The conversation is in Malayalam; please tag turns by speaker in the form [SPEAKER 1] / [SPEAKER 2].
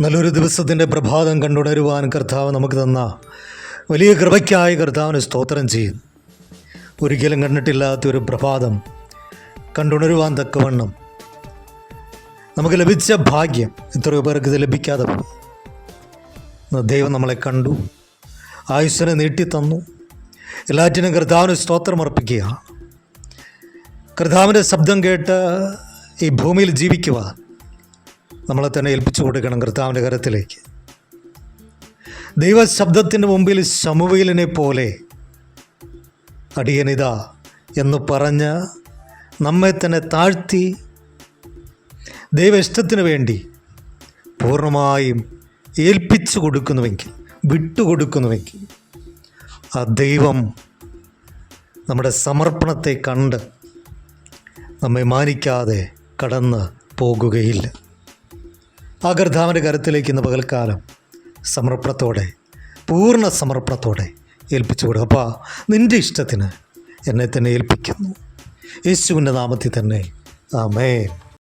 [SPEAKER 1] നല്ലൊരു ദിവസത്തിൻ്റെ പ്രഭാതം കണ്ടുണരുവാൻ കർത്താവ് നമുക്ക് തന്ന വലിയ കൃപയ്ക്കായി കർത്താവിന് സ്തോത്രം ചെയ്യുന്നു. ഒരിക്കലും കണ്ടിട്ടില്ലാത്തൊരു പ്രഭാതം കണ്ടുണരുവാൻ തക്കവണ്ണം നമുക്ക് ലഭിച്ച ഭാഗ്യം എത്രയോ പേർക്ക് ഇത് ലഭിക്കാതെ പോകും. ദൈവം നമ്മളെ കണ്ടു, ആയുസ്സിനെ നീട്ടിത്തന്നു. എല്ലാറ്റിനും കർത്താവിന് സ്തോത്രം അർപ്പിക്കുക. കർത്താവിൻ്റെ ശബ്ദം കേട്ട് ഈ ഭൂമിയിൽ ജീവിക്കുവാൻ നമ്മളെ തന്നെ ഏൽപ്പിച്ചു കൊടുക്കണം കർത്താവിൻ്റെ കരത്തിലേക്ക്. ദൈവശബ്ദത്തിൻ്റെ മുമ്പിൽ ശമൂവേലിനെ പോലെ അടിയനിതാ എന്ന് പറഞ്ഞ് നമ്മെ തന്നെ താഴ്ത്തി ദൈവ ഇഷ്ടത്തിന് വേണ്ടി പൂർണ്ണമായും ഏൽപ്പിച്ചു കൊടുക്കുന്നുവെങ്കിൽ, വിട്ടുകൊടുക്കുന്നുവെങ്കിൽ ആ ദൈവം നമ്മുടെ സമർപ്പണത്തെ കണ്ട് നമ്മെ മാനിക്കാതെ കടന്ന് പോകുകയില്ല. ആ കർത്താവിൻ്റെ കരത്തിലേക്ക് ഇന്ന് പകൽക്കാലം സമർപ്പണത്തോടെ, പൂർണ്ണ സമർപ്പണത്തോടെ ഏൽപ്പിച്ചു കൊടുക്കുക. അപ്പാ, നിൻ്റെ ഇഷ്ടത്തിന് എന്നെ തന്നെ ഏൽപ്പിക്കുന്നു. യേശുവിൻ്റെ നാമത്തിൽ തന്നെ ആമേൻ.